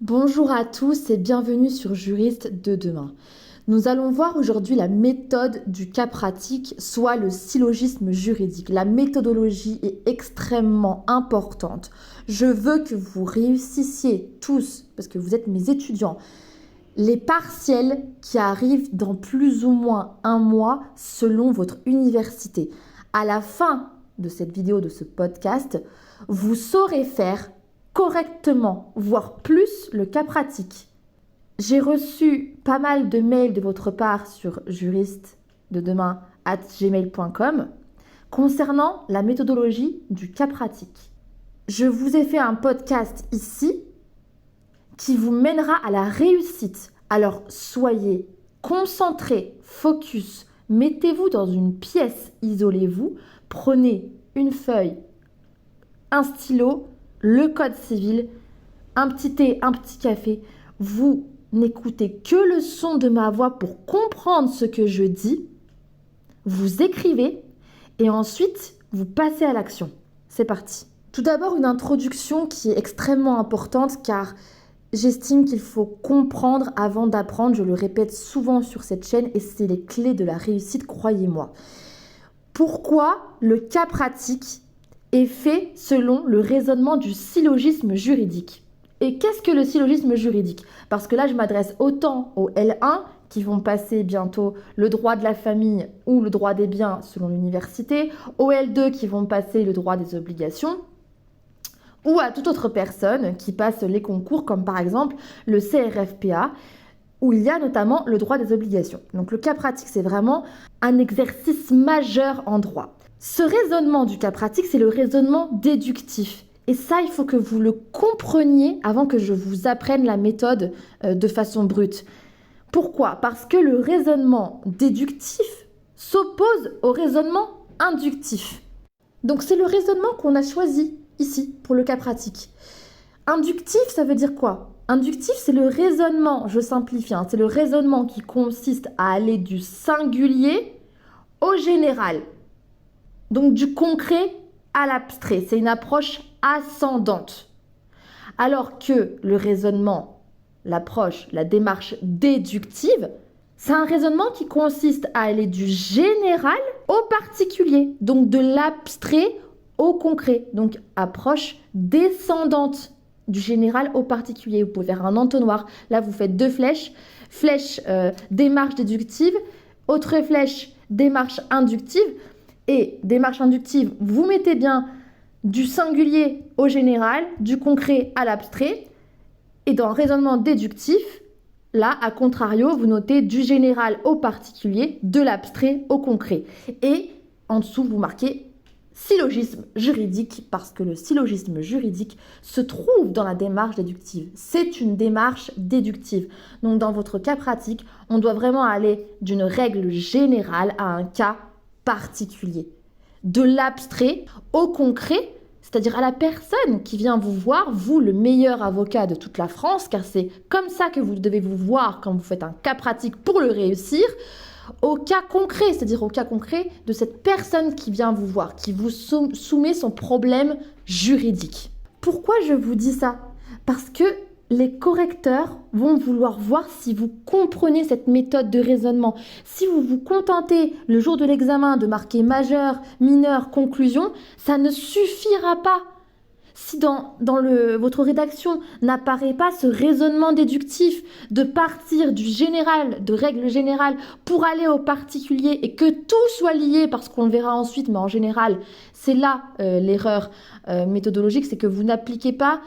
Bonjour à tous et bienvenue sur Juriste de demain. Nous allons voir aujourd'hui la méthode du cas pratique, soit le syllogisme juridique. La méthodologie est extrêmement importante. Je veux que vous réussissiez tous, parce que vous êtes mes étudiants, les partiels qui arrivent dans plus ou moins un mois selon votre université. À la fin de cette vidéo, de ce podcast, vous saurez faire correctement, voire plus, le cas pratique. J'ai reçu pas mal de mails de votre part sur juristededemain@gmail.com concernant la méthodologie du cas pratique. Je vous ai fait un podcast ici qui vous mènera à la réussite. Alors soyez concentrés, focus, mettez-vous dans une pièce, isolez-vous, prenez une feuille, un stylo, le code civil, un petit thé, un petit café. Vous n'écoutez que le son de ma voix pour comprendre ce que je dis. Vous écrivez et ensuite vous passez à l'action. C'est parti. Tout d'abord, une introduction qui est extrêmement importante car j'estime qu'il faut comprendre avant d'apprendre. Je le répète souvent sur cette chaîne et c'est les clés de la réussite, croyez-moi. Pourquoi le cas pratique est fait selon le raisonnement du syllogisme juridique? Et qu'est-ce que le syllogisme juridique? Parce que là, je m'adresse autant aux L1 qui vont passer bientôt le droit de la famille ou le droit des biens selon l'université, aux L2 qui vont passer le droit des obligations, ou à toute autre personne qui passe les concours, comme par exemple le CRFPA, où il y a notamment le droit des obligations. Donc le cas pratique, c'est vraiment un exercice majeur en droit. Ce raisonnement du cas pratique, c'est le raisonnement déductif. Et ça, il faut que vous le compreniez avant que je vous apprenne la méthode de façon brute. Pourquoi? Parce que le raisonnement déductif s'oppose au raisonnement inductif. Donc c'est le raisonnement qu'on a choisi ici pour le cas pratique. Inductif, ça veut dire quoi? Inductif, c'est le raisonnement, je simplifie, c'est le raisonnement qui consiste à aller du singulier au général. Donc du concret à l'abstrait, c'est une approche ascendante. Alors que le raisonnement, l'approche, la démarche déductive, c'est un raisonnement qui consiste à aller du général au particulier, donc de l'abstrait au concret, donc approche descendante du général au particulier. Vous pouvez faire un entonnoir, là vous faites deux flèches, démarche déductive, autre flèche, démarche inductive. Et démarche inductive, vous mettez bien du singulier au général, du concret à l'abstrait. Et dans raisonnement déductif, là, à contrario, vous notez du général au particulier, de l'abstrait au concret. Et en dessous, vous marquez syllogisme juridique, parce que le syllogisme juridique se trouve dans la démarche déductive. C'est une démarche déductive. Donc dans votre cas pratique, on doit vraiment aller d'une règle générale à un cas particulier, de l'abstrait au concret, c'est-à-dire à la personne qui vient vous voir, vous le meilleur avocat de toute la France, car c'est comme ça que vous devez vous voir quand vous faites un cas pratique pour le réussir, au cas concret, c'est-à-dire au cas concret de cette personne qui vient vous voir, qui vous soumet son problème juridique. Pourquoi je vous dis ça? Parce que les correcteurs vont vouloir voir si vous comprenez cette méthode de raisonnement. Si vous vous contentez le jour de l'examen de marquer majeur, mineur, conclusion, ça ne suffira pas. Si dans votre rédaction n'apparaît pas ce raisonnement déductif de partir du général, de règle générale, pour aller au particulier et que tout soit lié, parce qu'on le verra ensuite, mais en général, c'est là l'erreur méthodologique, c'est que vous n'appliquez pas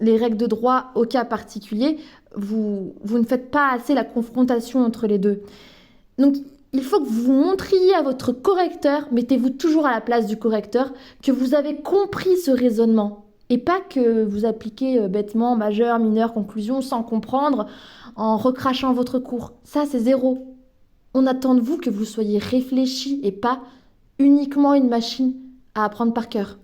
les règles de droit au cas particulier, vous ne faites pas assez la confrontation entre les deux. Donc, il faut que vous montriez à votre correcteur, mettez-vous toujours à la place du correcteur, que vous avez compris ce raisonnement. Et pas que vous appliquez bêtement majeur, mineur, conclusion, sans comprendre, en recrachant votre cours. Ça, c'est zéro. On attend de vous que vous soyez réfléchi et pas uniquement une machine à apprendre par cœur.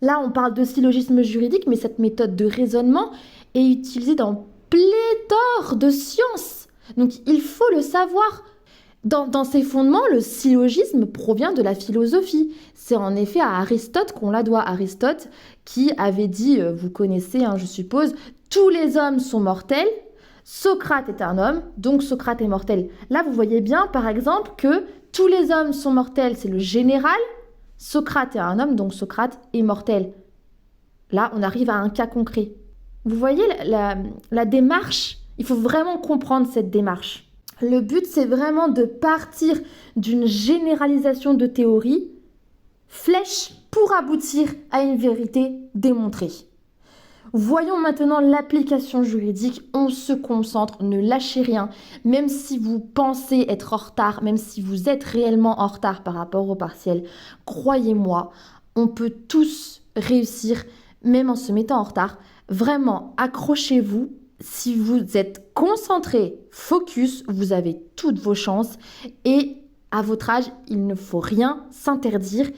Là, on parle de syllogisme juridique, mais cette méthode de raisonnement est utilisée dans pléthore de sciences. Donc, il faut le savoir. Dans ses fondements, le syllogisme provient de la philosophie. C'est en effet à Aristote qu'on la doit. Aristote qui avait dit, vous connaissez, je suppose, tous les hommes sont mortels, Socrate est un homme, donc Socrate est mortel. Là, vous voyez bien, par exemple, que tous les hommes sont mortels, c'est le général, Socrate est un homme, donc Socrate est mortel. Là, on arrive à un cas concret. Vous voyez la démarche, il faut vraiment comprendre cette démarche. Le but, c'est vraiment de partir d'une généralisation de théorie, flèche pour aboutir à une vérité démontrée. Voyons maintenant l'application juridique, on se concentre, ne lâchez rien, même si vous pensez être en retard, même si vous êtes réellement en retard par rapport au partiel, croyez-moi, on peut tous réussir, même en se mettant en retard. Vraiment, accrochez-vous, si vous êtes concentré, focus, vous avez toutes vos chances et à votre âge, il ne faut rien s'interdire.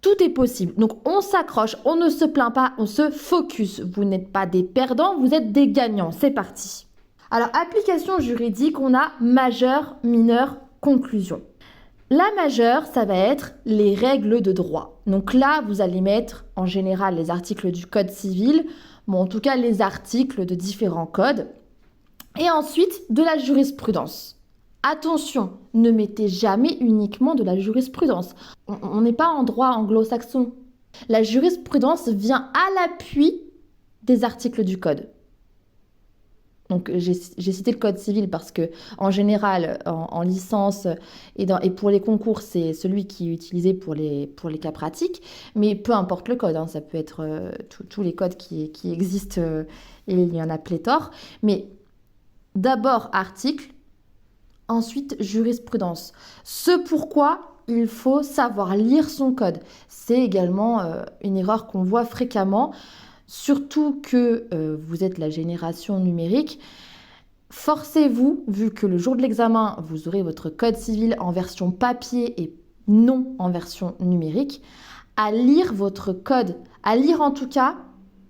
Tout est possible. Donc, on s'accroche, on ne se plaint pas, on se focus. Vous n'êtes pas des perdants, vous êtes des gagnants. C'est parti. Alors, application juridique, on a majeur, mineur, conclusion. La majeure, ça va être les règles de droit. Donc là, vous allez mettre en général les articles du Code civil, en tout cas les articles de différents codes. Et ensuite, de la jurisprudence. Attention, ne mettez jamais uniquement de la jurisprudence. On n'est pas en droit anglo-saxon. La jurisprudence vient à l'appui des articles du code. Donc j'ai cité le code civil parce que en général, en licence et pour les concours, c'est celui qui est utilisé pour les cas pratiques. Mais peu importe le code, ça peut être tous les codes qui existent et il y en a pléthore. Mais d'abord article. Ensuite, jurisprudence. Ce pourquoi il faut savoir lire son code. C'est également une erreur qu'on voit fréquemment, surtout que vous êtes la génération numérique. Forcez-vous, vu que le jour de l'examen, vous aurez votre code civil en version papier et non en version numérique, à lire votre code, à lire en tout cas,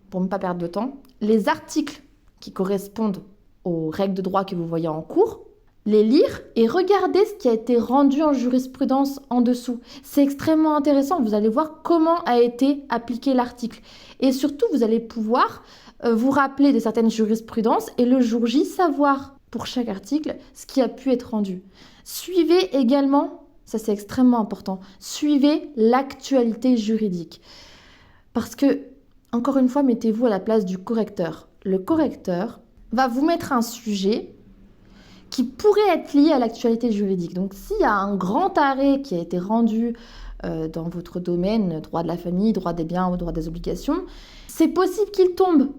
pour ne pas perdre de temps, les articles qui correspondent aux règles de droit que vous voyez en cours, les lire et regarder ce qui a été rendu en jurisprudence en dessous. C'est extrêmement intéressant, vous allez voir comment a été appliqué l'article. Et surtout, vous allez pouvoir vous rappeler de certaines jurisprudences et le jour J, savoir pour chaque article ce qui a pu être rendu. Suivez également, ça c'est extrêmement important, suivez l'actualité juridique. Parce que, encore une fois, mettez-vous à la place du correcteur. Le correcteur va vous mettre un sujet qui pourrait être lié à l'actualité juridique. Donc, s'il y a un grand arrêt qui a été rendu dans votre domaine, droit de la famille, droit des biens ou droit des obligations, c'est possible qu'il tombe.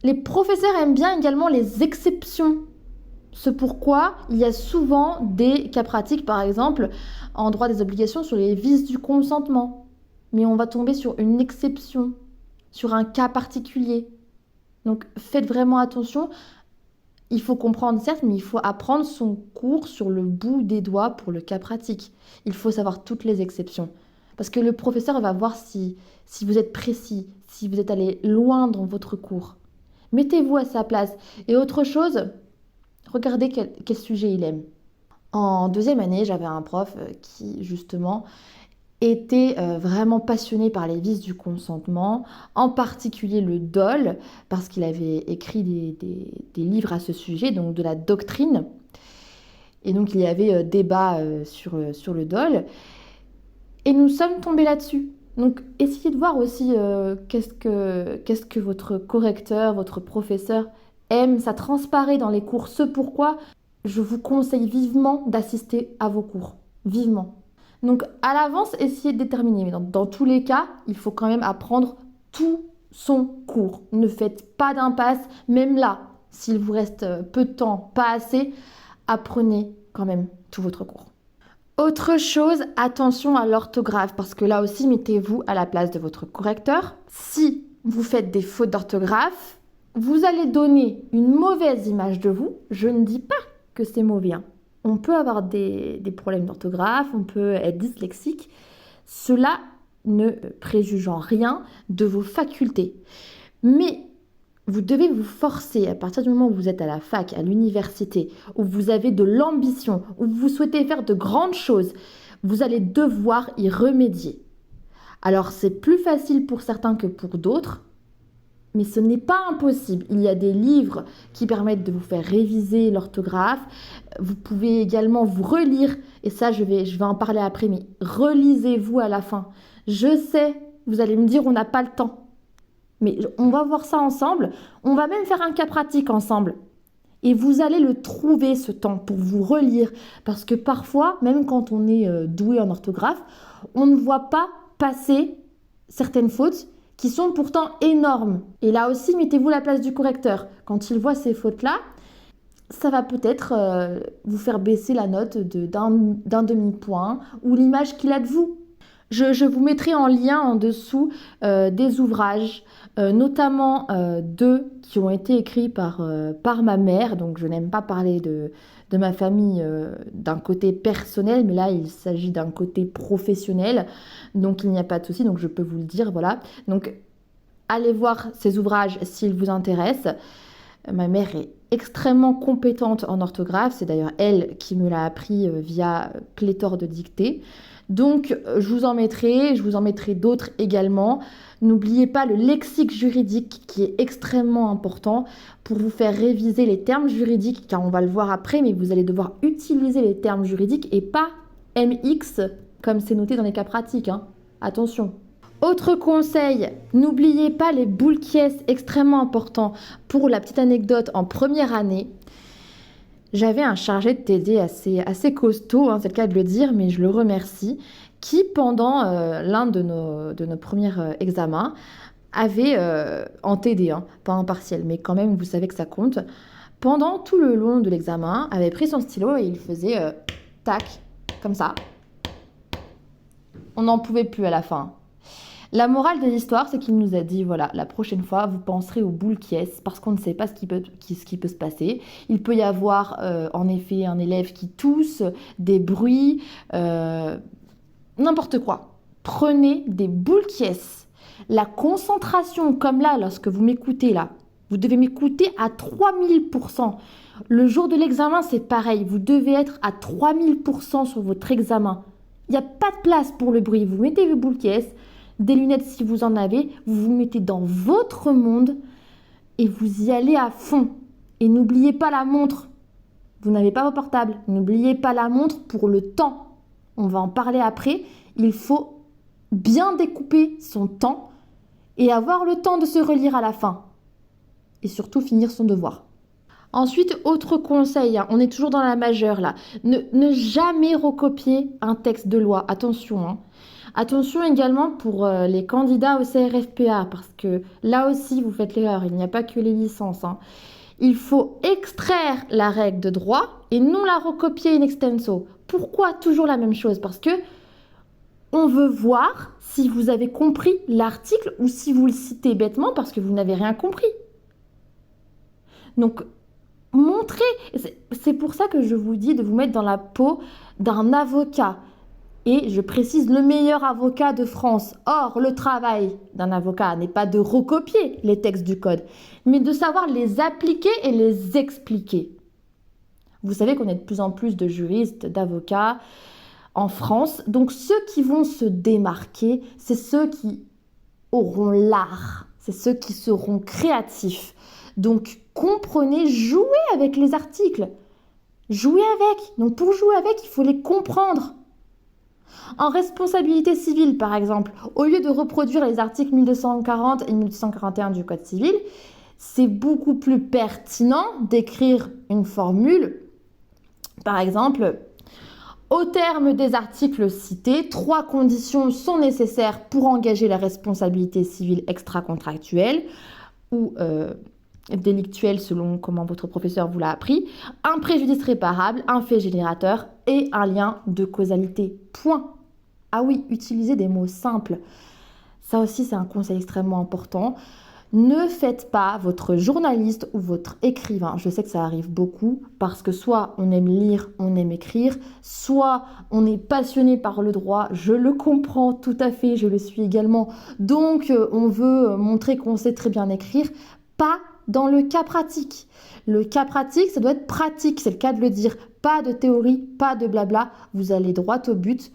Les professeurs aiment bien également les exceptions. C'est pourquoi il y a souvent des cas pratiques, par exemple, en droit des obligations sur les vices du consentement. Mais on va tomber sur une exception, sur un cas particulier. Donc, faites vraiment attention. Il faut comprendre, certes, mais il faut apprendre son cours sur le bout des doigts pour le cas pratique. Il faut savoir toutes les exceptions. Parce que le professeur va voir si vous êtes précis, si vous êtes allé loin dans votre cours. Mettez-vous à sa place. Et autre chose, regardez quel sujet il aime. En deuxième année, j'avais un prof qui, justement, était vraiment passionné par les vices du consentement, en particulier le dol, parce qu'il avait écrit des livres à ce sujet, donc de la doctrine. Et donc il y avait débat sur le dol. Et nous sommes tombés là-dessus. Donc essayez de voir aussi qu'est-ce que votre correcteur, votre professeur aime. Ça transparaît dans les cours. Ce pourquoi je vous conseille vivement d'assister à vos cours. Vivement. Donc, à l'avance, essayez de déterminer. Mais dans tous les cas, il faut quand même apprendre tout son cours. Ne faites pas d'impasse. Même là, s'il vous reste peu de temps, pas assez, apprenez quand même tout votre cours. Autre chose, attention à l'orthographe, parce que là aussi, mettez-vous à la place de votre correcteur. Si vous faites des fautes d'orthographe, vous allez donner une mauvaise image de vous. Je ne dis pas que c'est mauvais, On peut avoir des problèmes d'orthographe, on peut être dyslexique. Cela ne préjuge en rien de vos facultés. Mais vous devez vous forcer à partir du moment où vous êtes à la fac, à l'université, où vous avez de l'ambition, où vous souhaitez faire de grandes choses, vous allez devoir y remédier. Alors c'est plus facile pour certains que pour d'autres, Mais ce n'est pas impossible. Il y a des livres qui permettent de vous faire réviser l'orthographe. Vous pouvez également vous relire. Et ça, je vais en parler après. Mais relisez-vous à la fin. Je sais, vous allez me dire, on n'a pas le temps. Mais on va voir ça ensemble. On va même faire un cas pratique ensemble. Et vous allez le trouver, ce temps, pour vous relire. Parce que parfois, même quand on est doué en orthographe, on ne voit pas passer certaines fautes qui sont pourtant énormes. Et là aussi, mettez-vous à la place du correcteur. Quand il voit ces fautes-là, ça va peut-être vous faire baisser la note d'un demi-point ou l'image qu'il a de vous. Je vous mettrai en lien en dessous des ouvrages, notamment deux qui ont été écrits par ma mère. Donc je n'aime pas parler de ma famille d'un côté personnel, mais là il s'agit d'un côté professionnel. Donc il n'y a pas de souci, donc je peux vous le dire, voilà. Donc allez voir ces ouvrages s'ils vous intéressent. Ma mère est extrêmement compétente en orthographe, c'est d'ailleurs elle qui me l'a appris via pléthore de dictées. Donc je vous en mettrai d'autres également. N'oubliez pas le lexique juridique qui est extrêmement important pour vous faire réviser les termes juridiques, car on va le voir après, mais vous allez devoir utiliser les termes juridiques et pas MX comme c'est noté dans les cas pratiques, hein. Attention. Autre conseil, n'oubliez pas les boules qui est extrêmement important. Pour la petite anecdote, en première année, j'avais un chargé de TD assez costaud, hein, c'est le cas de le dire, mais je le remercie, qui pendant l'un de nos premiers examens avait, en TD, hein, pas en partiel, mais quand même vous savez que ça compte, pendant tout le long de l'examen, avait pris son stylo et il faisait tac, comme ça. On n'en pouvait plus à la fin. La morale de l'histoire, c'est qu'il nous a dit, voilà, la prochaine fois, vous penserez aux boules qui est, parce qu'on ne sait pas ce qui peut se passer. Il peut y avoir, en effet, un élève qui tousse, des bruits, n'importe quoi. Prenez des boules qui est. La concentration, comme là, lorsque vous m'écoutez, là, vous devez m'écouter à 3000%. Le jour de l'examen, c'est pareil. Vous devez être à 3000% sur votre examen. Il n'y a pas de place pour le bruit. Vous mettez vos boules qui est, des lunettes si vous en avez, vous vous mettez dans votre monde et vous y allez à fond. Et n'oubliez pas la montre. Vous n'avez pas vos portables. N'oubliez pas la montre pour le temps. On va en parler après. Il faut bien découper son temps et avoir le temps de se relire à la fin. Et surtout finir son devoir. Ensuite, autre conseil, hein, on est toujours dans la majeure là. Ne jamais recopier un texte de loi. Attention, hein. Attention également pour les candidats au CRFPA, parce que là aussi, vous faites l'erreur, il n'y a pas que les licences, hein. Il faut extraire la règle de droit et non la recopier in extenso. Pourquoi toujours la même chose? Parce que on veut voir si vous avez compris l'article ou si vous le citez bêtement parce que vous n'avez rien compris. Donc, montrez, c'est pour ça que je vous dis de vous mettre dans la peau d'un avocat. Et je précise, le meilleur avocat de France. Or, le travail d'un avocat n'est pas de recopier les textes du code, mais de savoir les appliquer et les expliquer. Vous savez qu'on est de plus en plus de juristes, d'avocats en France. Donc, ceux qui vont se démarquer, c'est ceux qui auront l'art. C'est ceux qui seront créatifs. Donc, comprenez, jouez avec les articles. Jouez avec. Donc, pour jouer avec, il faut les comprendre. En responsabilité civile, par exemple, au lieu de reproduire les articles 1240 et 1241 du Code civil, c'est beaucoup plus pertinent d'écrire une formule. Par exemple, au terme des articles cités, 3 conditions sont nécessaires pour engager la responsabilité civile extra-contractuelle ou délictuelle selon comment votre professeur vous l'a appris, un préjudice réparable, un fait générateur et un lien de causalité. Point. Ah oui, utilisez des mots simples. Ça aussi, c'est un conseil extrêmement important. Ne faites pas votre journaliste ou votre écrivain. Je sais que ça arrive beaucoup parce que soit on aime lire, on aime écrire, soit on est passionné par le droit. Je le comprends tout à fait, je le suis également. Donc, on veut montrer qu'on sait très bien écrire. Pas dans le cas pratique. Le cas pratique, ça doit être pratique, c'est le cas de le dire. Pas de théorie, pas de blabla. Vous allez droit au but.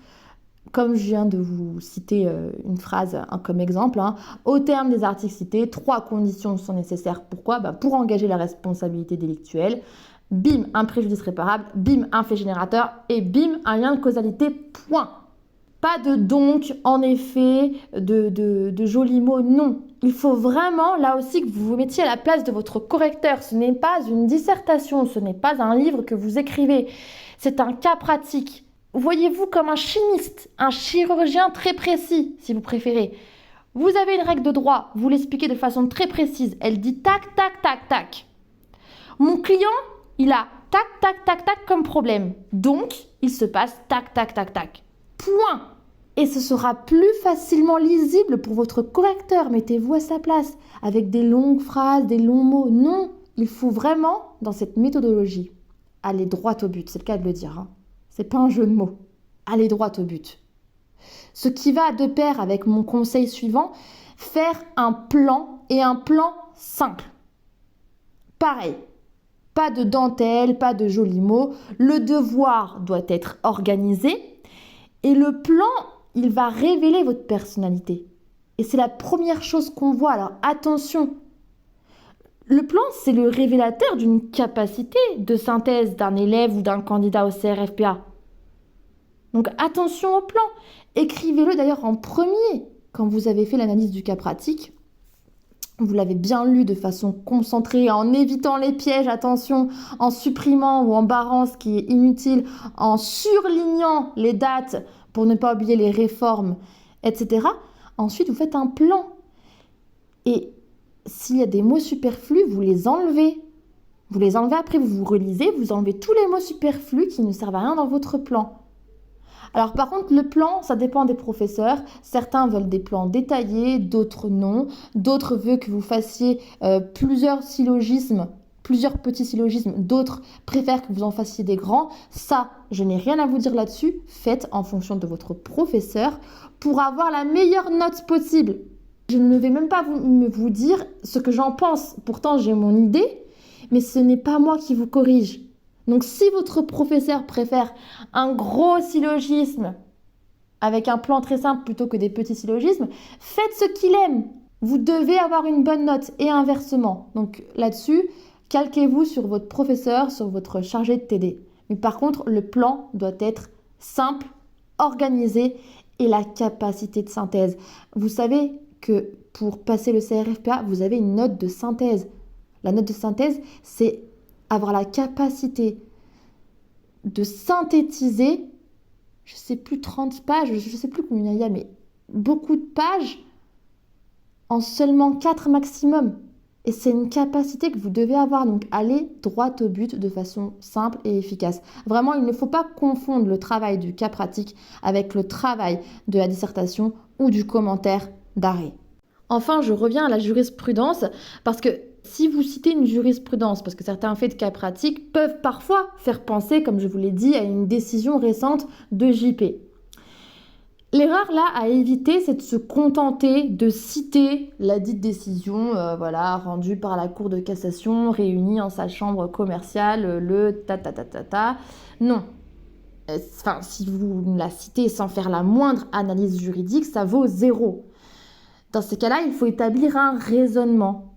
comme je viens de vous citer une phrase comme exemple, au terme des articles cités, 3 conditions sont nécessaires. Pourquoi ? Pour engager la responsabilité délictuelle. Bim, un préjudice réparable. Bim, un fait générateur. Et bim, un lien de causalité. Point. Pas de donc, en effet, de jolis mots. Non. Il faut vraiment, là aussi, que vous vous mettiez à la place de votre correcteur. Ce n'est pas une dissertation. Ce n'est pas un livre que vous écrivez. C'est un cas pratique. Voyez-vous comme un chimiste, un chirurgien très précis, si vous préférez. Vous avez une règle de droit, vous l'expliquez de façon très précise. Elle dit tac, tac, tac, tac. Mon client, il a tac, tac, tac, tac comme problème. Donc, il se passe tac, tac, tac, tac. Point. Et ce sera plus facilement lisible pour votre correcteur. Mettez-vous à sa place avec des longues phrases, des longs mots. Non, il faut vraiment, dans cette méthodologie, aller droit au but. C'est le cas de le dire. C'est pas un jeu de mots. Aller droit au but. Ce qui va de pair avec mon conseil suivant, faire un plan et un plan simple. Pareil, pas de dentelle, pas de jolis mots. Le devoir doit être organisé et le plan, il va révéler votre personnalité. Et c'est la première chose qu'on voit. Alors attention, le plan, c'est le révélateur d'une capacité de synthèse d'un élève ou d'un candidat au CRFPA. Donc attention au plan. Écrivez-le d'ailleurs en premier quand vous avez fait l'analyse du cas pratique. Vous l'avez bien lu de façon concentrée, en évitant les pièges, attention, en supprimant ou en barrant ce qui est inutile, en surlignant les dates pour ne pas oublier les réformes, etc. Ensuite, vous faites un plan. Et s'il y a des mots superflus, vous les enlevez. Vous les enlevez après, vous relisez, vous enlevez tous les mots superflus qui ne servent à rien dans votre plan. Alors par contre, le plan, ça dépend des professeurs. Certains veulent des plans détaillés, d'autres non. D'autres veulent que vous fassiez plusieurs syllogismes, plusieurs petits syllogismes. D'autres préfèrent que vous en fassiez des grands. Ça, je n'ai rien à vous dire là-dessus. Faites en fonction de votre professeur pour avoir la meilleure note possible. Je ne vais même pas vous dire ce que j'en pense. Pourtant, j'ai mon idée, mais ce n'est pas moi qui vous corrige. Donc, si votre professeur préfère un gros syllogisme avec un plan très simple plutôt que des petits syllogismes, faites ce qu'il aime. Vous devez avoir une bonne note et inversement. Donc là-dessus, calquez-vous sur votre professeur, sur votre chargé de TD. Mais par contre, le plan doit être simple, organisé et la capacité de synthèse. Vous savez que pour passer le CRFPA, vous avez une note de synthèse. La note de synthèse, c'est avoir la capacité de synthétiser, je ne sais plus 30 pages, je ne sais plus combien il y a, mais beaucoup de pages en seulement 4 maximum. Et c'est une capacité que vous devez avoir, donc allez droit au but de façon simple et efficace. Vraiment, il ne faut pas confondre le travail du cas pratique avec le travail de la dissertation ou du commentaire d'arrêt. Enfin, je reviens à la jurisprudence parce que si vous citez une jurisprudence, parce que certains faits de cas pratiques peuvent parfois faire penser, comme je vous l'ai dit, à une décision récente de JP. L'erreur là à éviter, c'est de se contenter de citer la dite décision rendue par la Cour de cassation réunie en sa chambre commerciale le ta. Non. Si vous la citez sans faire la moindre analyse juridique, ça vaut 0. Dans ces cas-là, il faut établir un raisonnement.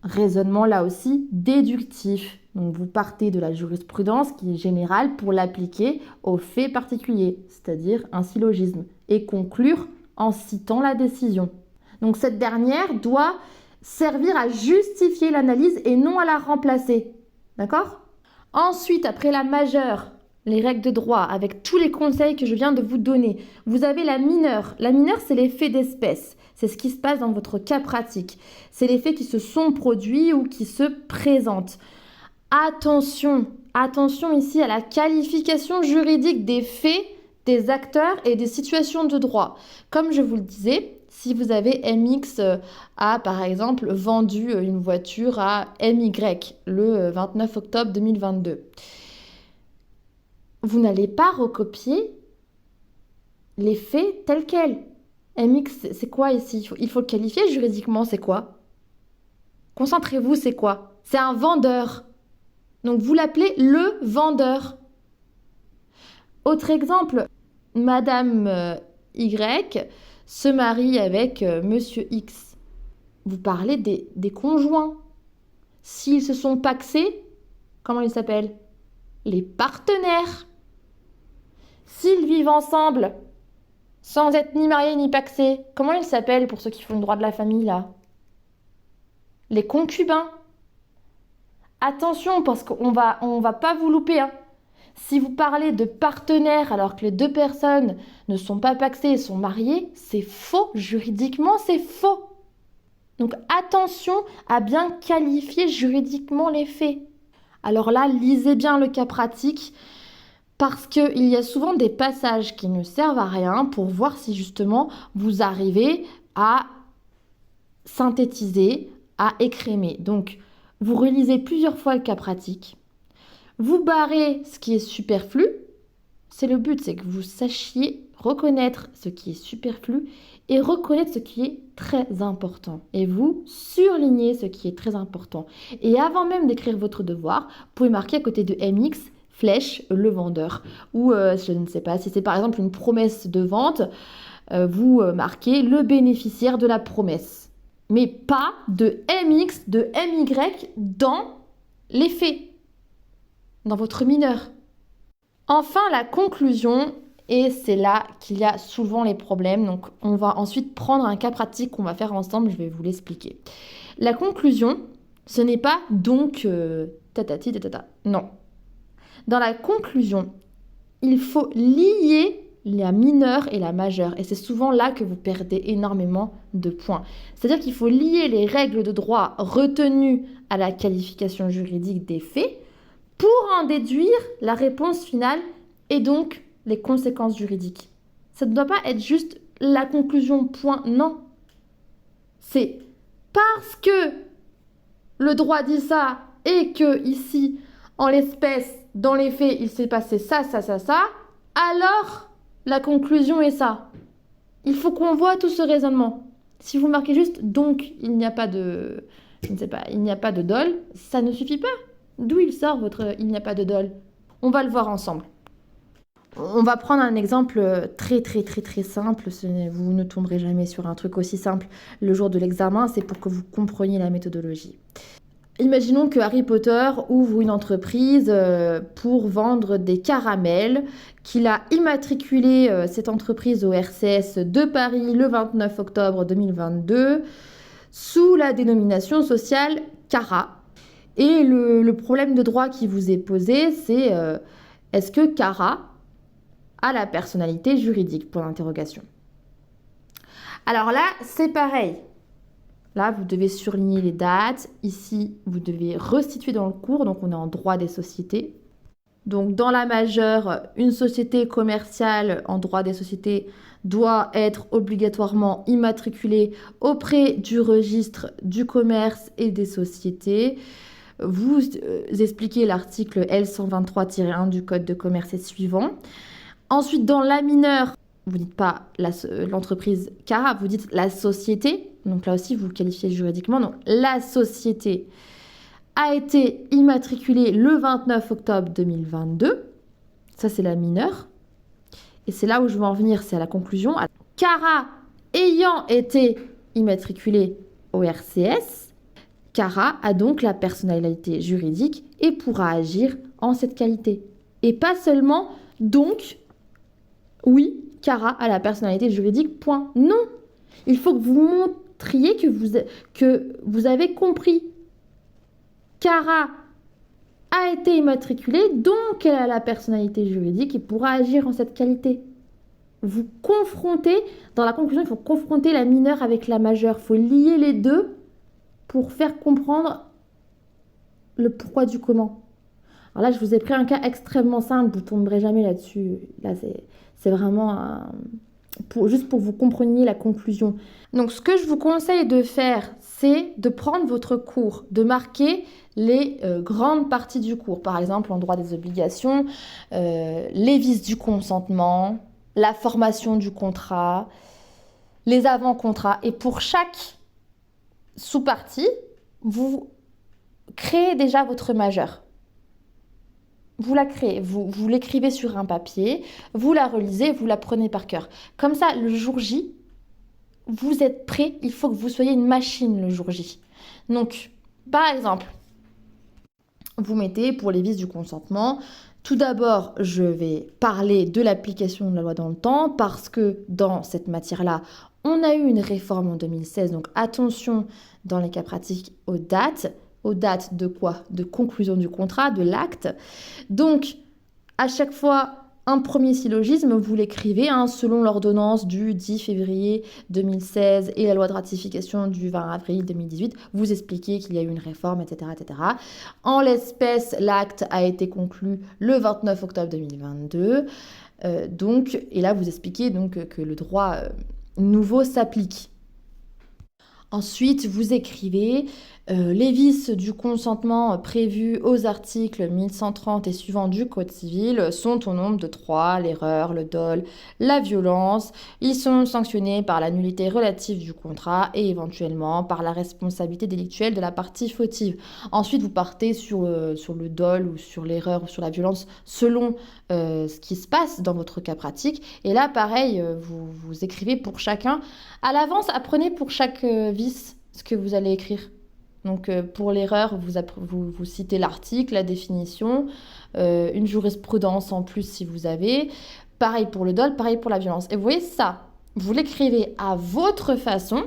Raisonnement là aussi déductif. Donc vous partez de la jurisprudence qui est générale pour l'appliquer aux faits particuliers, c'est-à-dire un syllogisme, et conclure en citant la décision. Donc cette dernière doit servir à justifier l'analyse et non à la remplacer. D'accord ? Ensuite, après la majeure, les règles de droit, avec tous les conseils que je viens de vous donner, vous avez la mineure. La mineure, c'est les faits d'espèce. C'est ce qui se passe dans votre cas pratique. C'est les faits qui se sont produits ou qui se présentent. Attention ici à la qualification juridique des faits, des acteurs et des situations de droit. Comme je vous le disais, si vous avez MX a par exemple vendu une voiture à MY le 29 octobre 2022, vous n'allez pas recopier les faits tels quels. MX, c'est quoi ici ? Il faut le qualifier juridiquement, c'est quoi ? Concentrez-vous, c'est quoi ? C'est un vendeur. Donc vous l'appelez le vendeur. Autre exemple, Madame Y se marie avec monsieur X. Vous parlez des conjoints. S'ils se sont pacsés, comment ils s'appellent? Les partenaires. S'ils vivent ensemble, sans être ni mariés ni pacsés, comment ils s'appellent pour ceux qui font le droit de la famille là? Les concubins. Attention, parce qu'on va pas vous louper, hein. Si vous parlez de partenaires alors que les deux personnes ne sont pas pacsées et sont mariées, c'est faux. Juridiquement, c'est faux. Donc attention à bien qualifier juridiquement les faits. Alors là, lisez bien le cas pratique parce qu'il y a souvent des passages qui ne servent à rien pour voir si justement vous arrivez à synthétiser, à écrémer. Donc, vous relisez plusieurs fois le cas pratique. Vous barrez ce qui est superflu. C'est le but, c'est que vous sachiez reconnaître ce qui est superflu et reconnaître ce qui est très important. Et vous surlignez ce qui est très important. Et avant même d'écrire votre devoir, vous pouvez marquer à côté de MX, flèche, le vendeur. Ou je ne sais pas, si c'est par exemple une promesse de vente, vous marquez le bénéficiaire de la promesse. Mais pas de MX, de MY dans les faits, dans votre mineur. Enfin, la conclusion, et c'est là qu'il y a souvent les problèmes. Donc, on va ensuite prendre un cas pratique qu'on va faire ensemble, je vais vous l'expliquer. La conclusion, ce n'est pas donc tatati tatata. Non. Dans la conclusion, il faut lier la mineure et la majeure. Et c'est souvent là que vous perdez énormément de points. C'est-à-dire qu'il faut lier les règles de droit retenues à la qualification juridique des faits pour en déduire la réponse finale et donc les conséquences juridiques. Ça ne doit pas être juste la conclusion, point, non. C'est parce que le droit dit ça et que ici, en l'espèce, dans les faits, il s'est passé ça, ça, ça, ça, alors la conclusion est ça. Il faut qu'on voit tout ce raisonnement. Si vous marquez juste donc il n'y a pas de, je ne sais pas, il n'y a pas de dol, ça ne suffit pas. D'où il sort votre il n'y a pas de dol? On va le voir ensemble. On va prendre un exemple très simple. Vous ne tomberez jamais sur un truc aussi simple le jour de l'examen. C'est pour que vous compreniez la méthodologie. Imaginons que Harry Potter ouvre une entreprise pour vendre des caramels, qu'il a immatriculé cette entreprise au RCS de Paris le 29 octobre 2022 sous la dénomination sociale Cara. Et le problème de droit qui vous est posé, c'est est-ce que Cara a la personnalité juridique? Point d'interrogation. Alors là, c'est pareil. Là, vous devez surligner les dates. Ici, vous devez restituer dans le cours. Donc, on est en droit des sociétés. Donc, dans la majeure, une société commerciale en droit des sociétés doit être obligatoirement immatriculée auprès du registre du commerce et des sociétés. Vous expliquez l'article L123-1 du Code de commerce et suivant. Ensuite, dans la mineure, vous ne dites pas l'entreprise Cara, vous dites la société. Donc là aussi, vous le qualifiez juridiquement. Donc, la société a été immatriculée le 29 octobre 2022. Ça, c'est la mineure. Et c'est là où je veux en venir, c'est à la conclusion. Cara ayant été immatriculée au RCS, Cara a donc la personnalité juridique et pourra agir en cette qualité. Et pas seulement, donc, oui, Cara a la personnalité juridique, point. Non, il faut que vous montriez que vous avez compris. Cara a été immatriculée, donc elle a la personnalité juridique et pourra agir en cette qualité. Vous confrontez, dans la conclusion, il faut confronter la mineure avec la majeure. Il faut lier les deux pour faire comprendre le pourquoi du comment. Alors là, je vous ai pris un cas extrêmement simple, vous ne tomberez jamais là-dessus. Là, c'est vraiment juste pour que vous compreniez la conclusion. Donc, ce que je vous conseille de faire, c'est de prendre votre cours, de marquer les grandes parties du cours. Par exemple, en droit des obligations, les vices du consentement, la formation du contrat, les avant-contrats. Et pour chaque sous-partie, vous créez déjà votre majeur. vous la créez, vous l'écrivez sur un papier, vous la relisez, vous la prenez par cœur. Comme ça, le jour J, vous êtes prêt, il faut que vous soyez une machine le jour J. Donc, par exemple, vous mettez pour les vices du consentement, tout d'abord, je vais parler de l'application de la loi dans le temps parce que dans cette matière-là, on a eu une réforme en 2016, donc attention dans les cas pratiques aux dates. Aux dates de quoi? De conclusion du contrat, de l'acte. Donc, à chaque fois, un premier syllogisme, vous l'écrivez selon l'ordonnance du 10 février 2016 et la loi de ratification du 20 avril 2018. Vous expliquez qu'il y a eu une réforme, etc., etc. En l'espèce, l'acte a été conclu le 29 octobre 2022. Et là, vous expliquez donc que le droit nouveau s'applique. Ensuite, vous écrivez les vices du consentement prévus aux articles 1130 et suivants du Code civil sont au nombre de 3, l'erreur, le dol, la violence. Ils sont sanctionnés par la nullité relative du contrat et éventuellement par la responsabilité délictuelle de la partie fautive. Ensuite, vous partez sur le dol ou sur l'erreur ou sur la violence selon ce qui se passe dans votre cas pratique. Et là, pareil, vous écrivez pour chacun. À l'avance, apprenez pour chaque vice ce que vous allez écrire. Donc pour l'erreur, vous citez l'article, la définition, une jurisprudence en plus si vous avez. Pareil pour le dol, pareil pour la violence. Et vous voyez ça, vous l'écrivez à votre façon.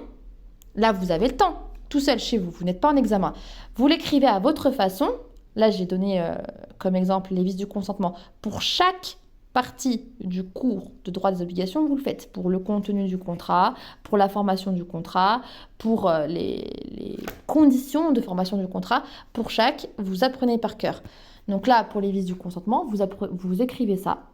Là, vous avez le temps, tout seul chez vous, vous n'êtes pas en examen. Vous l'écrivez à votre façon. Là, j'ai donné comme exemple les vices du consentement. Pour chaque partie du cours de droit des obligations, vous le faites pour le contenu du contrat, pour la formation du contrat, pour les conditions de formation du contrat. Pour chaque, vous apprenez par cœur. Donc là, pour les vices du consentement, vous écrivez ça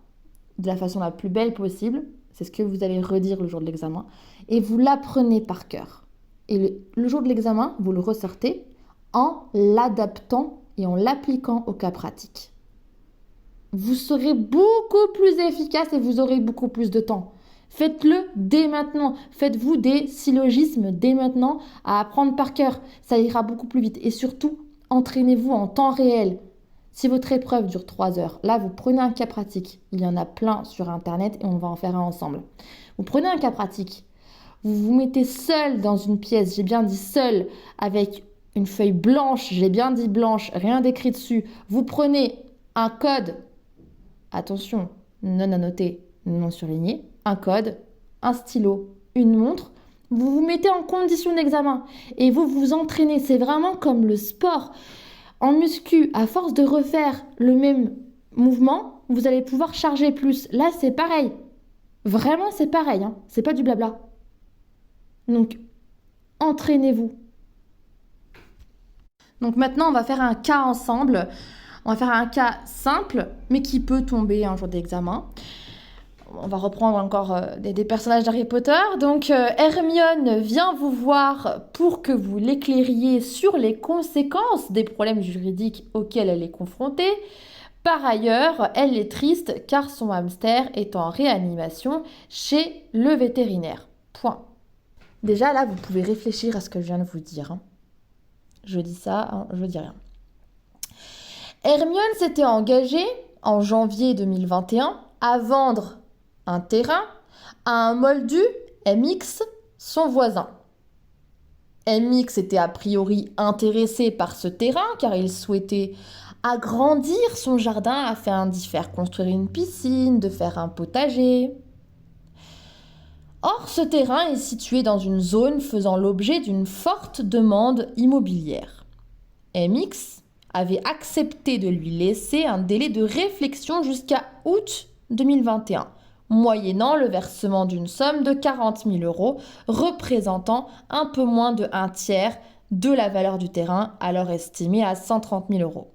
de la façon la plus belle possible. C'est ce que vous allez redire le jour de l'examen. Et vous l'apprenez par cœur. Et le jour de l'examen, vous le ressortez en l'adaptant et en l'appliquant au cas pratique. Vous serez beaucoup plus efficace et vous aurez beaucoup plus de temps. Faites-le dès maintenant. Faites-vous des syllogismes dès maintenant à apprendre par cœur. Ça ira beaucoup plus vite. Et surtout, entraînez-vous en temps réel. Si votre épreuve dure 3 heures, là, vous prenez un cas pratique. Il y en a plein sur Internet et on va en faire un ensemble. Vous prenez un cas pratique. Vous vous mettez seul dans une pièce. J'ai bien dit seul, avec une feuille blanche. J'ai bien dit blanche, rien d'écrit dessus. Vous prenez un code. Attention, non annoté, non surligné, un code, un stylo, une montre. Vous vous mettez en condition d'examen et vous vous entraînez. C'est vraiment comme le sport. En muscu, à force de refaire le même mouvement, vous allez pouvoir charger plus. Là, c'est pareil. Vraiment, c'est pareil. C'est pas du blabla. Donc, entraînez-vous. Donc maintenant, on va faire un cas ensemble. On va faire un cas simple, mais qui peut tomber un jour d'examen. On va reprendre encore des personnages d'Harry Potter. Donc, Hermione vient vous voir pour que vous l'éclairiez sur les conséquences des problèmes juridiques auxquels elle est confrontée. Par ailleurs, elle est triste car son hamster est en réanimation chez le vétérinaire. Point. Déjà, là, vous pouvez réfléchir à ce que je viens de vous dire. Je dis ça, je dis rien. Hermione s'était engagée en janvier 2021 à vendre un terrain à un moldu, MX, son voisin. MX était a priori intéressé par ce terrain car il souhaitait agrandir son jardin afin d'y faire construire une piscine, de faire un potager. Or, ce terrain est situé dans une zone faisant l'objet d'une forte demande immobilière. MX avait accepté de lui laisser un délai de réflexion jusqu'à août 2021, moyennant le versement d'une somme de 40 000 €, représentant un peu moins de 1/3 de la valeur du terrain, alors estimée à 130 000 €.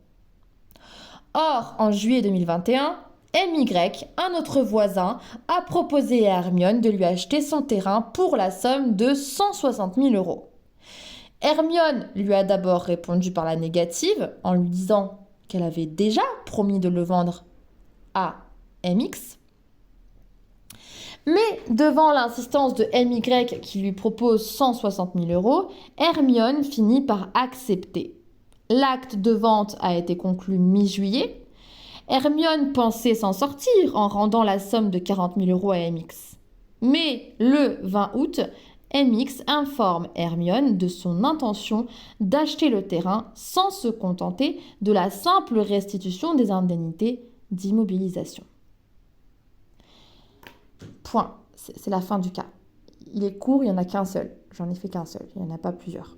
Or, en juillet 2021, MY, un autre voisin, a proposé à Hermione de lui acheter son terrain pour la somme de 160 000 €. Hermione lui a d'abord répondu par la négative en lui disant qu'elle avait déjà promis de le vendre à MX. Mais devant l'insistance de MY qui lui propose 160 000 €, Hermione finit par accepter. L'acte de vente a été conclu mi-juillet. Hermione pensait s'en sortir en rendant la somme de 40 000 euros à MX. Mais le 20 août, MX informe Hermione de son intention d'acheter le terrain sans se contenter de la simple restitution des indemnités d'immobilisation. Point. C'est la fin du cas. Il est court, il n'y en a qu'un seul. J'en ai fait qu'un seul, il n'y en a pas plusieurs.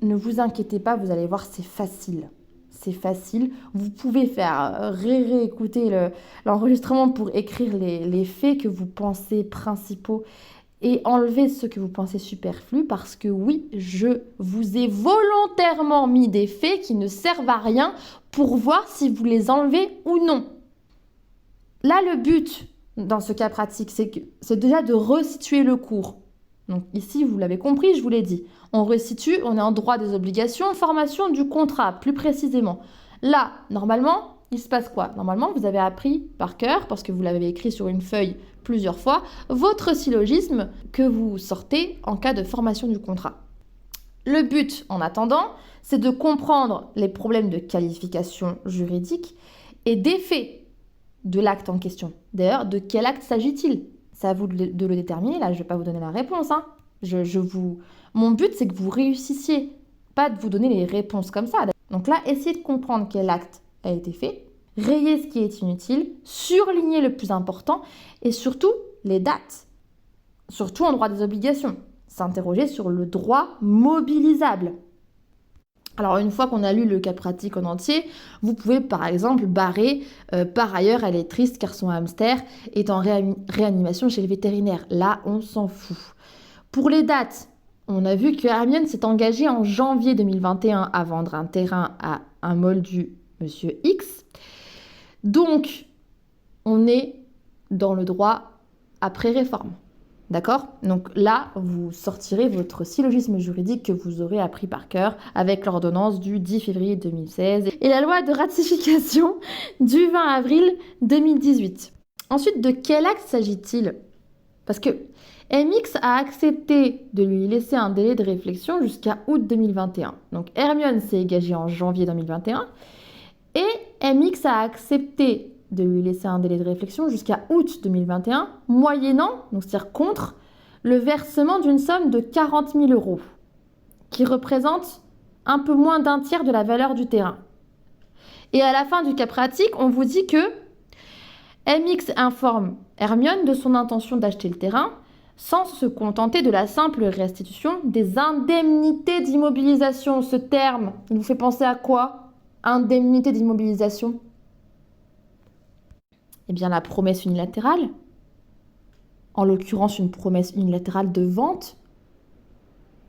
Ne vous inquiétez pas, vous allez voir, c'est facile. C'est facile. Vous pouvez faire réécouter l'enregistrement pour écrire les faits que vous pensez principaux et enlever ceux que vous pensez superflus parce que oui, je vous ai volontairement mis des faits qui ne servent à rien pour voir si vous les enlevez ou non. Là, le but dans ce cas pratique, c'est déjà de resituer le cours. Donc ici, vous l'avez compris, je vous l'ai dit. On resitue, on est en droit des obligations, formation du contrat, plus précisément. Là, normalement, il se passe quoi? Normalement, vous avez appris par cœur, parce que vous l'avez écrit sur une feuille plusieurs fois, votre syllogisme que vous sortez en cas de formation du contrat. Le but, en attendant, c'est de comprendre les problèmes de qualification juridique et d'effet de l'acte en question. D'ailleurs, de quel acte s'agit-il? C'est à vous de le déterminer. Là, je ne vais pas vous donner la réponse. Mon but, c'est que vous réussissiez, pas de vous donner les réponses comme ça. Donc là, essayez de comprendre quel acte a été fait, rayez ce qui est inutile, surlignez le plus important et surtout les dates. Surtout en droit des obligations. S'interroger sur le droit mobilisable. Alors, une fois qu'on a lu le cas pratique en entier, vous pouvez par exemple barrer « Par ailleurs, elle est triste car son hamster est en réanimation chez le vétérinaire ». Là, on s'en fout. Pour les dates, on a vu que Hermione s'est engagée en janvier 2021 à vendre un terrain à un moldu Monsieur X. Donc, on est dans le droit après réforme. D'accord? Donc là, vous sortirez votre syllogisme juridique que vous aurez appris par cœur avec l'ordonnance du 10 février 2016 et la loi de ratification du 20 avril 2018. Ensuite, de quel acte s'agit-il? Parce que MX a accepté de lui laisser un délai de réflexion jusqu'à août 2021. Donc Hermione s'est engagée en janvier 2021 et MX a accepté de lui laisser un délai de réflexion jusqu'à août 2021, moyennant, donc c'est-à-dire contre, le versement d'une somme de 40 000 euros, qui représente un peu moins d'un tiers de la valeur du terrain. Et à la fin du cas pratique, on vous dit que MX informe Hermione de son intention d'acheter le terrain sans se contenter de la simple restitution des indemnités d'immobilisation. Ce terme, il vous fait penser à quoi? Indemnité d'immobilisation? Eh bien, la promesse unilatérale, en l'occurrence une promesse unilatérale de vente,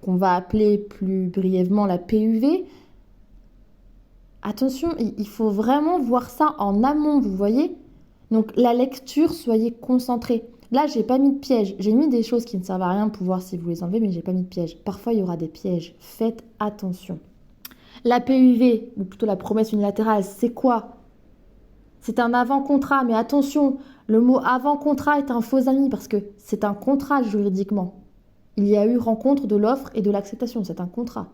qu'on va appeler plus brièvement la PUV. Attention, il faut vraiment voir ça en amont, vous voyez? Donc, la lecture, soyez concentrés. Là, j'ai pas mis de piège. J'ai mis des choses qui ne servent à rien pour voir si vous les enlevez, mais j'ai pas mis de piège. Parfois, il y aura des pièges. Faites attention. La PUV, ou plutôt la promesse unilatérale, c'est quoi? C'est un avant-contrat, mais attention, le mot avant-contrat est un faux ami parce que c'est un contrat juridiquement. Il y a eu rencontre de l'offre et de l'acceptation, c'est un contrat.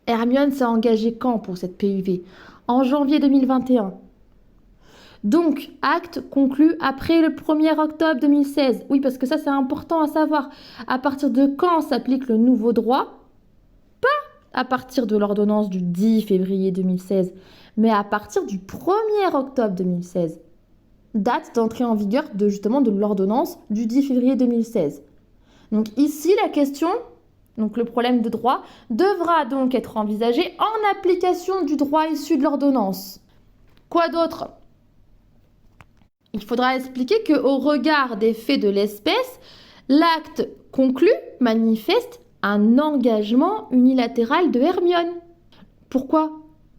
Hermione s'est engagée quand pour cette PUV? En janvier 2021. Donc, acte conclu après le 1er octobre 2016. Oui, parce que ça, c'est important à savoir. À partir de quand s'applique le nouveau droit? Pas à partir de l'ordonnance du 10 février 2016, mais à partir du 1er octobre 2016. Date d'entrée en vigueur de l'ordonnance du 10 février 2016. Donc ici, la question, donc le problème de droit, devra donc être envisagé en application du droit issu de l'ordonnance. Quoi d'autre? Il faudra expliquer qu'au regard des faits de l'espèce, l'acte conclu manifeste un engagement unilatéral de Hermione. Pourquoi?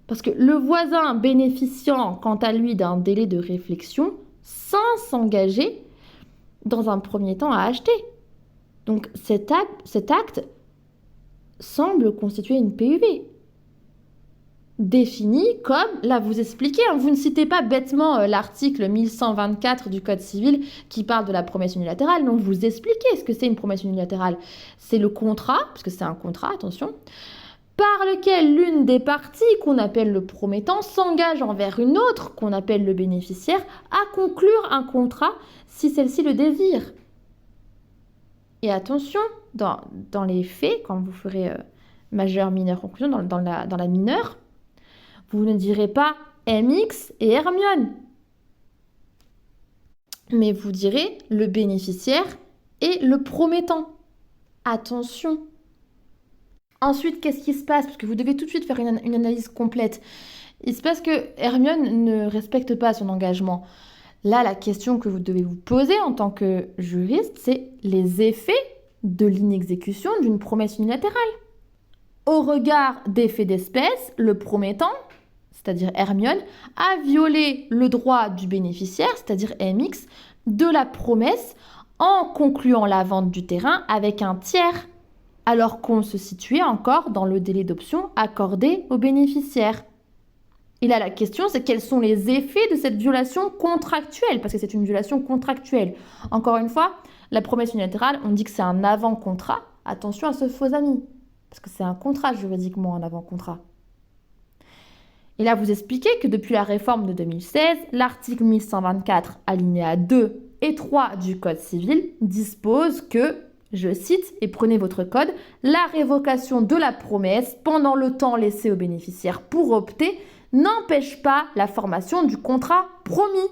Parce que le voisin bénéficiant, quant à lui, d'un délai de réflexion, sans s'engager, dans un premier temps, à acheter. Donc cet acte semble constituer une PUV. Définie comme, là vous expliquez, vous ne citez pas bêtement l'article 1124 du Code civil qui parle de la promesse unilatérale, donc vous expliquez ce que c'est une promesse unilatérale. C'est le contrat, parce que c'est un contrat, attention, par lequel l'une des parties, qu'on appelle le promettant, s'engage envers une autre, qu'on appelle le bénéficiaire, à conclure un contrat si celle-ci le désire. Et attention, dans les faits, quand vous ferez majeur, mineur, conclusion, dans la mineure, vous ne direz pas MX et Hermione, mais vous direz le bénéficiaire et le promettant. Attention. Ensuite, qu'est-ce qui se passe? Parce que vous devez tout de suite faire une analyse complète. Il se passe que Hermione ne respecte pas son engagement. Là, la question que vous devez vous poser en tant que juriste, c'est les effets de l'inexécution d'une promesse unilatérale. Au regard des faits d'espèce, le promettant, c'est-à-dire Hermione, a violé le droit du bénéficiaire, c'est-à-dire MX, de la promesse en concluant la vente du terrain avec un tiers, alors qu'on se situait encore dans le délai d'option accordé au bénéficiaire. Et là, la question, c'est quels sont les effets de cette violation contractuelle, parce que c'est une violation contractuelle. Encore une fois, la promesse unilatérale, on dit que c'est un avant-contrat. Attention à ce faux ami, parce que c'est un contrat juridiquement, un avant-contrat. Et là, vous expliquez que depuis la réforme de 2016, l'article 1124, alinéa 2 et 3 du Code civil dispose que, je cite, et prenez votre code, la révocation de la promesse pendant le temps laissé au bénéficiaire pour opter n'empêche pas la formation du contrat promis.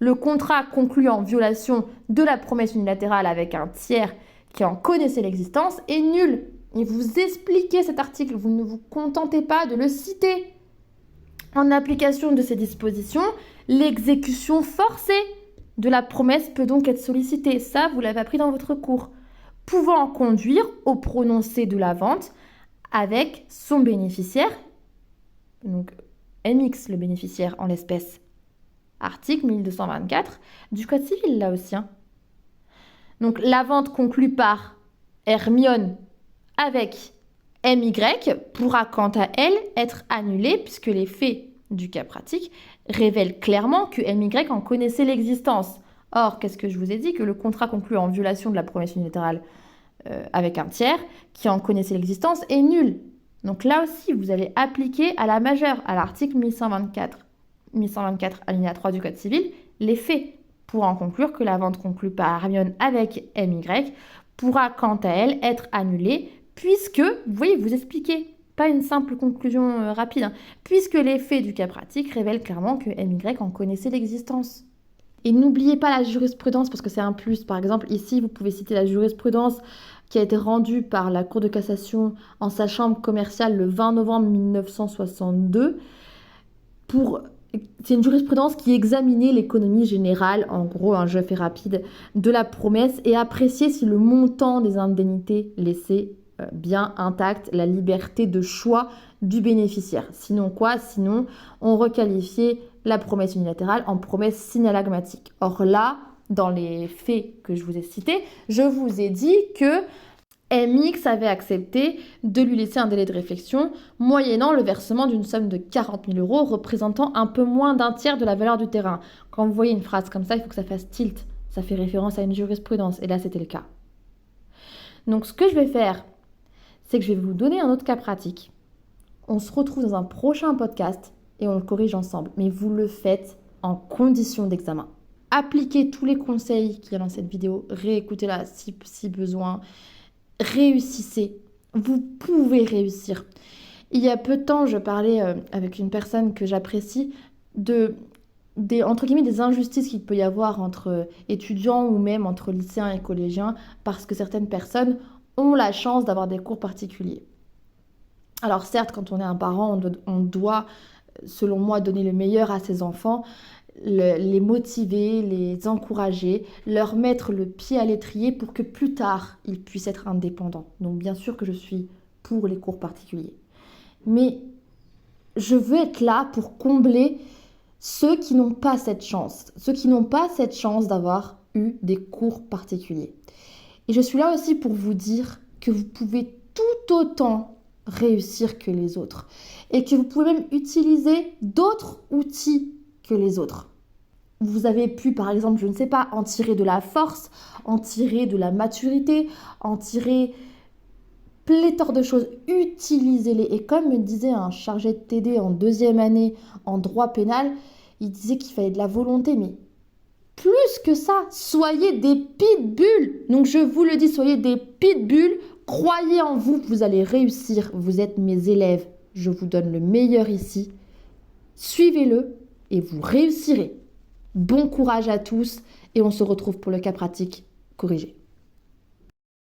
Le contrat conclu en violation de la promesse unilatérale avec un tiers qui en connaissait l'existence est nul. Et vous expliquez cet article, vous ne vous contentez pas de le citer. En application de ces dispositions, l'exécution forcée de la promesse peut donc être sollicitée. Ça, vous l'avez appris dans votre cours. Pouvant conduire au prononcé de la vente avec son bénéficiaire, donc MX, le bénéficiaire en l'espèce. Article 1224 du Code civil, là aussi. Donc, la vente conclue par Hermione avec MY pourra quant à elle être annulée puisque les faits du cas pratique révèlent clairement que MY en connaissait l'existence. Or, qu'est-ce que je vous ai dit? Que le contrat conclu en violation de la promesse unilatérale avec un tiers qui en connaissait l'existence est nul. Donc là aussi, vous allez appliquer à la majeure, à l'article 1124 alinéa 3 du Code civil, les faits pour en conclure que la vente conclue par Hermione avec MY pourra quant à elle être annulée puisque, vous voyez, vous expliquez, pas une simple conclusion rapide, puisque les faits du cas pratique révèlent clairement que MY en connaissait l'existence. Et n'oubliez pas la jurisprudence parce que c'est un plus. Par exemple, ici, vous pouvez citer la jurisprudence qui a été rendue par la Cour de cassation en sa chambre commerciale le 20 novembre 1962. C'est une jurisprudence qui examinait l'économie générale, en gros, un jeu fait rapide, de la promesse et appréciait si le montant des indemnités laissait bien intact la liberté de choix du bénéficiaire. Sinon quoi? Sinon, on requalifiait la promesse unilatérale en promesse synallagmatique. Or là, dans les faits que je vous ai cités, je vous ai dit que MX avait accepté de lui laisser un délai de réflexion moyennant le versement d'une somme de 40 000 € représentant un peu moins d'un tiers de la valeur du terrain. Quand vous voyez une phrase comme ça, il faut que ça fasse tilt. Ça fait référence à une jurisprudence et là, c'était le cas. Donc, ce que je vais faire, c'est que je vais vous donner un autre cas pratique. On se retrouve dans un prochain podcast et on le corrige ensemble. Mais vous le faites en condition d'examen. Appliquez tous les conseils qu'il y a dans cette vidéo. Réécoutez-la si besoin. Réussissez. Vous pouvez réussir. Il y a peu de temps, je parlais avec une personne que j'apprécie entre guillemets, des injustices qu'il peut y avoir entre étudiants ou même entre lycéens et collégiens parce que certaines personnes ont la chance d'avoir des cours particuliers. Alors certes, quand on est un parent, on doit, selon moi, donner le meilleur à ses enfants, les motiver, les encourager, leur mettre le pied à l'étrier pour que plus tard, ils puissent être indépendants. Donc bien sûr que je suis pour les cours particuliers. Mais je veux être là pour combler ceux qui n'ont pas cette chance, d'avoir eu des cours particuliers. Et je suis là aussi pour vous dire que vous pouvez tout autant réussir que les autres et que vous pouvez même utiliser d'autres outils que les autres. Vous avez pu, par exemple, je ne sais pas, en tirer de la force, en tirer de la maturité, en tirer pléthore de choses, utilisez-les. Et comme me disait un chargé de TD en 2e année en droit pénal, il disait qu'il fallait de la volonté, mais plus que ça, soyez des pitbulls. Donc je vous le dis, soyez des pitbulls, croyez en vous, vous allez réussir, vous êtes mes élèves, je vous donne le meilleur ici. Suivez-le et vous réussirez. Bon courage à tous et on se retrouve pour le cas pratique corrigé.